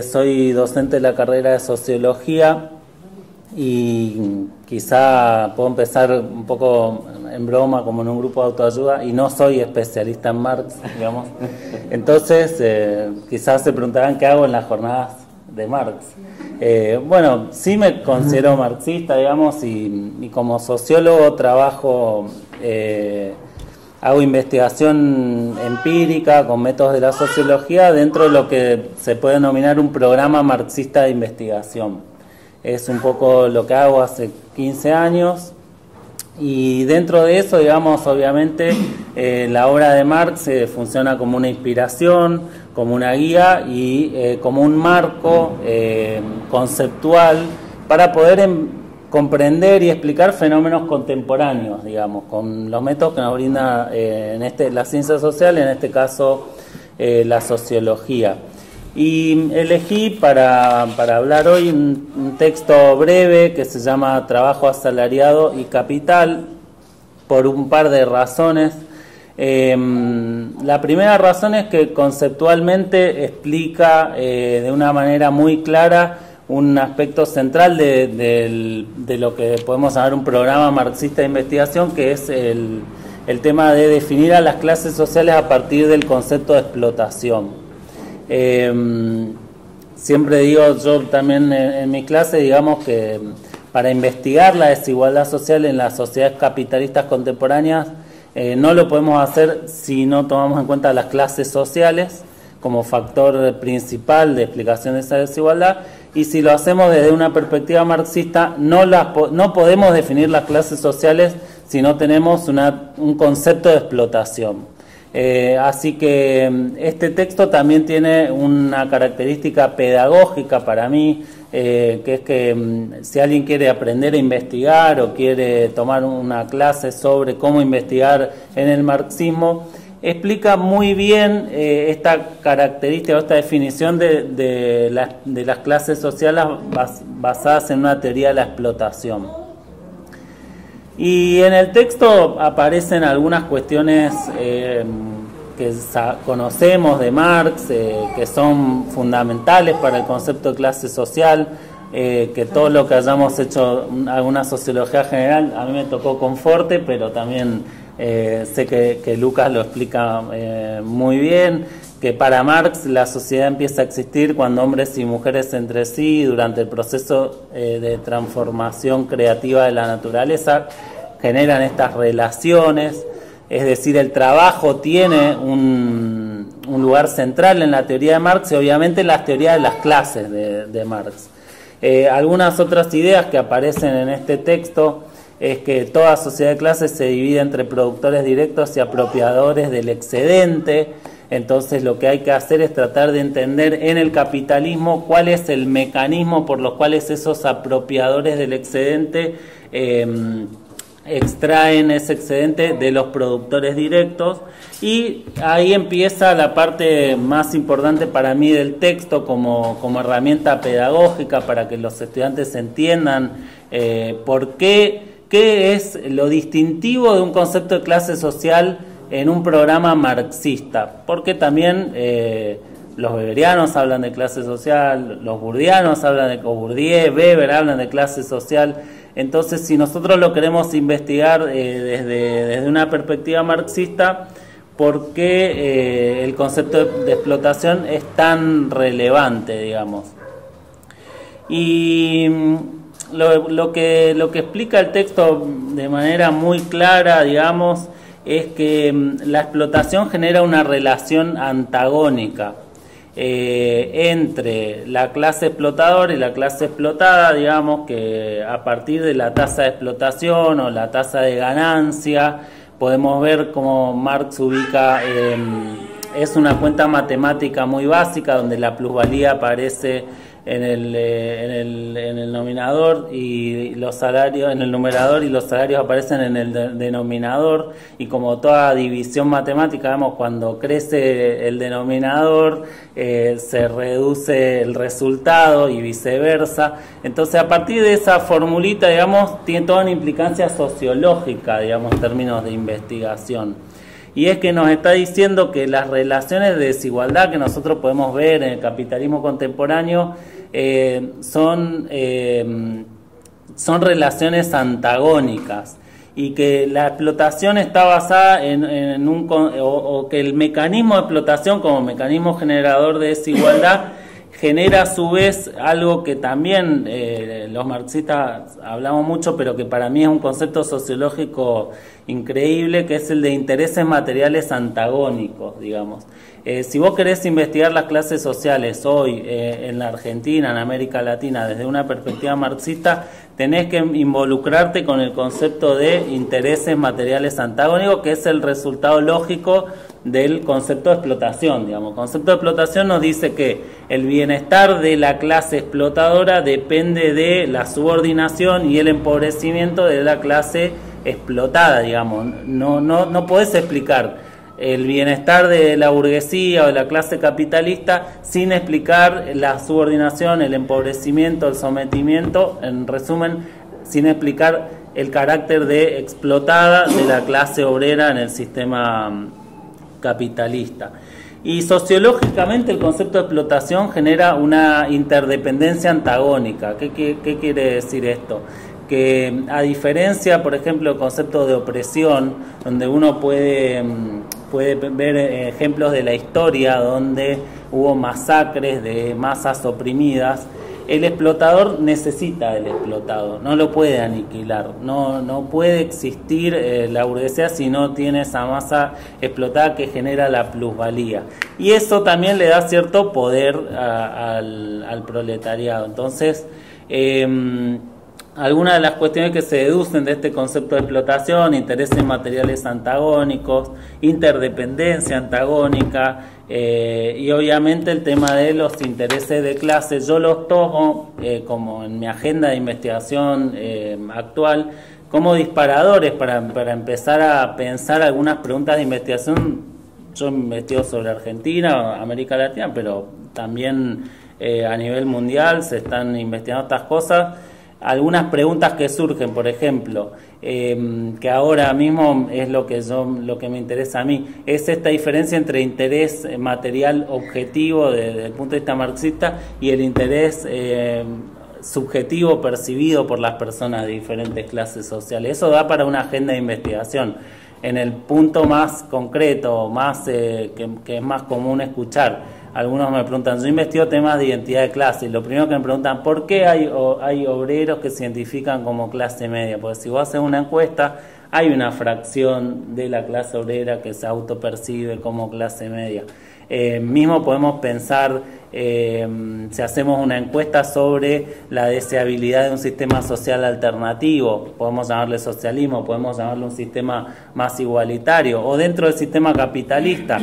Soy docente de la carrera de Sociología y quizá puedo empezar un poco en broma, como en un grupo de autoayuda, y no soy especialista en Marx, digamos. Entonces, quizás se preguntarán qué hago en las jornadas de Marx. Bueno, sí me considero marxista, digamos, y como sociólogo trabajo... hago investigación empírica con métodos de la sociología dentro de lo que se puede denominar un programa marxista de investigación. Es un poco lo que hago hace 15 años y dentro de eso, digamos, obviamente la obra de Marx funciona como una inspiración, como una guía y como un marco conceptual para poder comprender y explicar fenómenos contemporáneos, digamos, con los métodos que nos brinda la ciencia social, en este caso la sociología. Y elegí para hablar hoy un texto breve que se llama Trabajo asalariado y capital, por un par de razones. La primera razón es que conceptualmente explica de una manera muy clara un aspecto central de lo que podemos llamar un programa marxista de investigación, que es el tema de definir a las clases sociales a partir del concepto de explotación. Siempre digo yo también en mi clase, digamos, que para investigar la desigualdad social en las sociedades capitalistas contemporáneas no lo podemos hacer si no tomamos en cuenta las clases sociales como factor principal de explicación de esa desigualdad. Y si lo hacemos desde una perspectiva marxista, no podemos definir las clases sociales si no tenemos un concepto de explotación. Así que este texto también tiene una característica pedagógica para mí, que es que si alguien quiere aprender a investigar o quiere tomar una clase sobre cómo investigar en el marxismo, explica muy bien esta característica, esta definición de las clases sociales basadas en una teoría de la explotación. Y en el texto aparecen algunas cuestiones que conocemos de Marx, que son fundamentales para el concepto de clase social, que todo lo que hayamos hecho alguna sociología general, a mí me tocó con Forte, pero también sé que Lucas lo explica muy bien, que para Marx la sociedad empieza a existir cuando hombres y mujeres entre sí, durante el proceso de transformación creativa de la naturaleza, generan estas relaciones, es decir, el trabajo tiene un lugar central en la teoría de Marx y obviamente en las teorías de las clases de Marx. Algunas otras ideas que aparecen en este texto es que toda sociedad de clases se divide entre productores directos y apropiadores del excedente. Entonces lo que hay que hacer es tratar de entender en el capitalismo cuál es el mecanismo por los cuales esos apropiadores del excedente extraen ese excedente de los productores directos, y ahí empieza la parte más importante para mí del texto como herramienta pedagógica para que los estudiantes entiendan qué es lo distintivo de un concepto de clase social en un programa marxista, porque también los weberianos hablan de clase social, los burdianos hablan de Bourdieu, Weber hablan de clase social. Entonces, si nosotros lo queremos investigar desde una perspectiva marxista, ¿por qué el concepto de explotación es tan relevante, digamos? Y lo que explica el texto de manera muy clara, digamos, es que la explotación genera una relación antagónica entre la clase explotadora y la clase explotada, digamos que a partir de la tasa de explotación o la tasa de ganancia, podemos ver cómo Marx ubica, es una cuenta matemática muy básica donde la plusvalía aparece en el nominador y los salarios en el numerador y los salarios aparecen en el denominador, y como toda división matemática, vemos, cuando crece el denominador se reduce el resultado y viceversa. Entonces, a partir de esa formulita, digamos, tiene toda una implicancia sociológica, digamos, en términos de investigación. Y es que nos está diciendo que las relaciones de desigualdad que nosotros podemos ver en el capitalismo contemporáneo son relaciones antagónicas, y que la explotación está basada o que el mecanismo de explotación como mecanismo generador de desigualdad genera a su vez algo que también los marxistas hablamos mucho, pero que para mí es un concepto sociológico increíble, que es el de intereses materiales antagónicos, digamos. Si vos querés investigar las clases sociales hoy en la Argentina, en América Latina, desde una perspectiva marxista, tenés que involucrarte con el concepto de intereses materiales antagónicos, que es el resultado lógico del concepto de explotación, digamos. El concepto de explotación nos dice que el bienestar de la clase explotadora depende de la subordinación y el empobrecimiento de la clase explotada, digamos. No podés explicar el bienestar de la burguesía o de la clase capitalista sin explicar la subordinación, el empobrecimiento, el sometimiento, en resumen, sin explicar el carácter de explotada de la clase obrera en el sistema capitalista. Y sociológicamente el concepto de explotación genera una interdependencia antagónica. ¿Qué quiere decir esto? Que a diferencia, por ejemplo, del concepto de opresión, donde uno puede ver ejemplos de la historia donde hubo masacres de masas oprimidas, el explotador necesita del explotado, no lo puede aniquilar, no puede existir la burguesía si no tiene esa masa explotada que genera la plusvalía. Y eso también le da cierto poder al proletariado. Entonces, algunas de las cuestiones que se deducen de este concepto de explotación: intereses materiales antagónicos, interdependencia antagónica, y obviamente el tema de los intereses de clase. Yo los tomo como en mi agenda de investigación actual como disparadores para empezar a pensar algunas preguntas de investigación. Yo investigo sobre Argentina, América Latina, pero también a nivel mundial se están investigando estas cosas. Algunas preguntas que surgen, por ejemplo, que ahora mismo es lo que me interesa a mí, es esta diferencia entre interés material objetivo desde el punto de vista marxista y el interés subjetivo percibido por las personas de diferentes clases sociales. Eso da para una agenda de investigación. En el punto más concreto, más que es más común escuchar, algunos me preguntan, yo investigo temas de identidad de clase, y lo primero que me preguntan, ¿por qué hay obreros que se identifican como clase media? Porque si vos haces una encuesta, hay una fracción de la clase obrera que se autopercibe como clase media. Mismo podemos pensar, si hacemos una encuesta sobre la deseabilidad de un sistema social alternativo, podemos llamarle socialismo, podemos llamarle un sistema más igualitario, o dentro del sistema capitalista,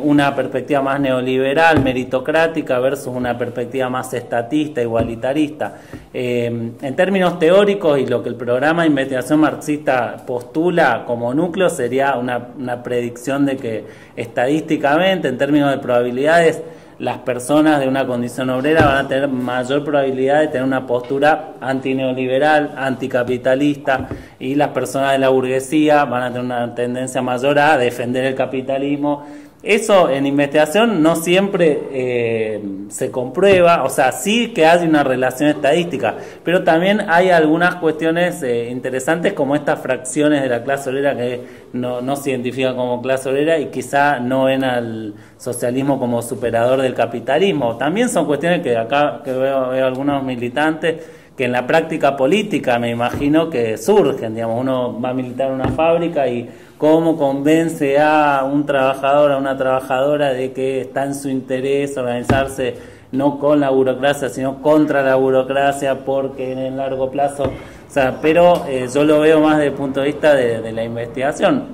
una perspectiva más neoliberal, meritocrática, versus una perspectiva más estatista, igualitarista. En términos teóricos, y lo que el programa de investigación marxista postula como núcleo, sería una predicción de que estadísticamente, en términos de probabilidades, las personas de una condición obrera van a tener mayor probabilidad de tener una postura antineoliberal, anticapitalista, y las personas de la burguesía van a tener una tendencia mayor a defender el capitalismo. Eso en investigación no siempre se comprueba, o sea, sí que hay una relación estadística, pero también hay algunas cuestiones interesantes, como estas fracciones de la clase obrera que no se identifican como clase obrera y quizá no ven al socialismo como superador del capitalismo. También son cuestiones que acá que veo algunos militantes que en la práctica política me imagino que surgen, digamos, uno va a militar en una fábrica y cómo convence a un trabajador, a una trabajadora de que está en su interés organizarse no con la burocracia, sino contra la burocracia, porque en el largo plazo, o sea, pero yo lo veo más desde el punto de vista de la investigación.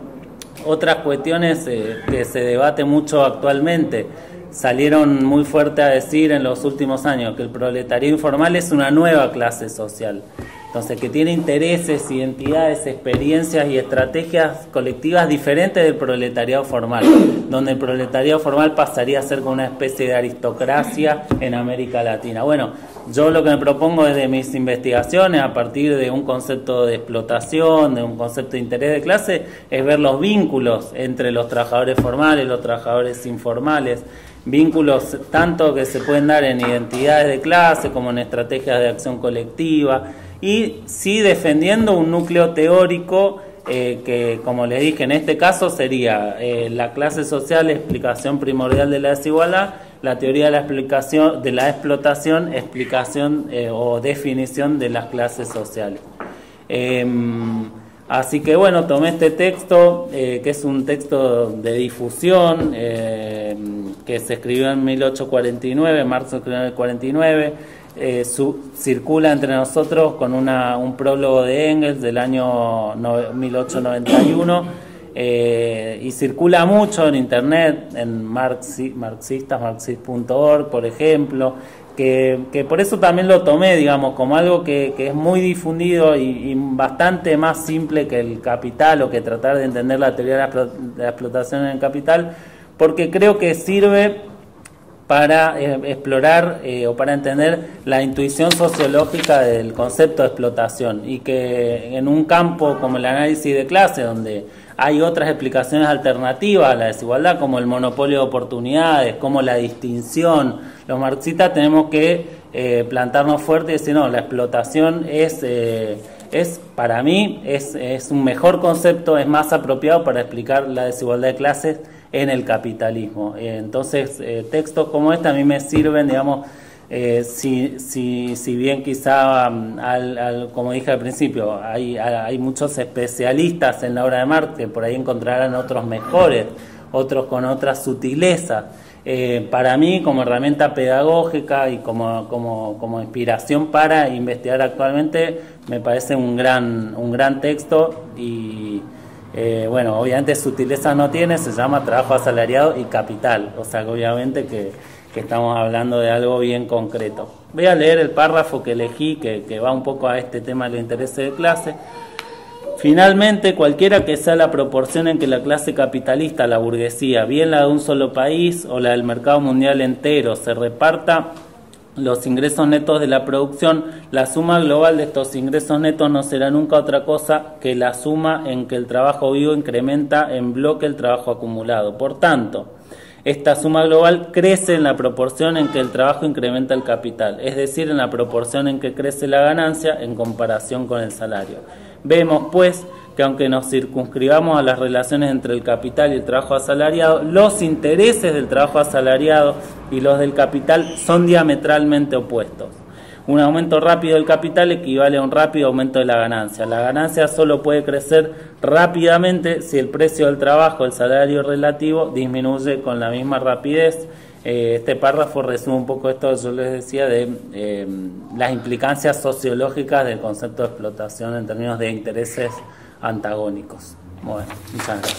Otras cuestiones que se debate mucho actualmente, salieron muy fuerte a decir en los últimos años que el proletariado informal es una nueva clase social. Entonces, que tiene intereses, identidades, experiencias y estrategias colectivas diferentes del proletariado formal, donde el proletariado formal pasaría a ser como una especie de aristocracia en América Latina. Bueno, yo lo que me propongo desde mis investigaciones, a partir de un concepto de explotación, de un concepto de interés de clase, es ver los vínculos entre los trabajadores formales, los trabajadores informales, vínculos tanto que se pueden dar en identidades de clase como en estrategias de acción colectiva, y sí defendiendo un núcleo teórico que, como les dije, en este caso sería la clase social, explicación primordial de la desigualdad, la teoría de la explicación de la explotación, explicación o definición de las clases sociales. Así que bueno, tomé este texto, que es un texto de difusión, que se escribió en 1849, marzo del 49, circula entre nosotros con un prólogo de Engels del año 1891, y circula mucho en internet, en marxist.org, por ejemplo, que por eso también lo tomé, digamos, como algo que es muy difundido y bastante más simple que el Capital, o que tratar de entender la teoría de la explotación en el Capital, porque creo que sirve para explorar o para entender la intuición sociológica del concepto de explotación, y que en un campo como el análisis de clase, donde hay otras explicaciones alternativas a la desigualdad, como el monopolio de oportunidades, como la distinción, los marxistas tenemos que plantarnos fuerte y decir, no, la explotación es para mí, es un mejor concepto, es más apropiado para explicar la desigualdad de clases en el capitalismo. Entonces, textos como este a mí me sirven, digamos, si bien quizá, como dije al principio, hay muchos especialistas en la obra de Marx que por ahí encontrarán otros mejores, otros con otras sutilezas. Para mí, como herramienta pedagógica y como inspiración para investigar actualmente, me parece un gran texto. Y bueno, obviamente sutileza no tiene, se llama Trabajo Asalariado y Capital, o sea que obviamente que estamos hablando de algo bien concreto. Voy a leer el párrafo que elegí, que va un poco a este tema de los intereses de clase. Finalmente, cualquiera que sea la proporción en que la clase capitalista, la burguesía, bien la de un solo país o la del mercado mundial entero, se reparta los ingresos netos de la producción, la suma global de estos ingresos netos no será nunca otra cosa que la suma en que el trabajo vivo incrementa en bloque el trabajo acumulado. Por tanto, esta suma global crece en la proporción en que el trabajo incrementa el capital, es decir, en la proporción en que crece la ganancia en comparación con el salario. Vemos, pues, que aunque nos circunscribamos a las relaciones entre el capital y el trabajo asalariado, los intereses del trabajo asalariado y los del capital son diametralmente opuestos. Un aumento rápido del capital equivale a un rápido aumento de la ganancia. La ganancia solo puede crecer rápidamente si el precio del trabajo, el salario relativo, disminuye con la misma rapidez. Este párrafo resume un poco esto que yo les decía de las implicancias sociológicas del concepto de explotación en términos de intereses antagónicos. Bueno, muchas gracias.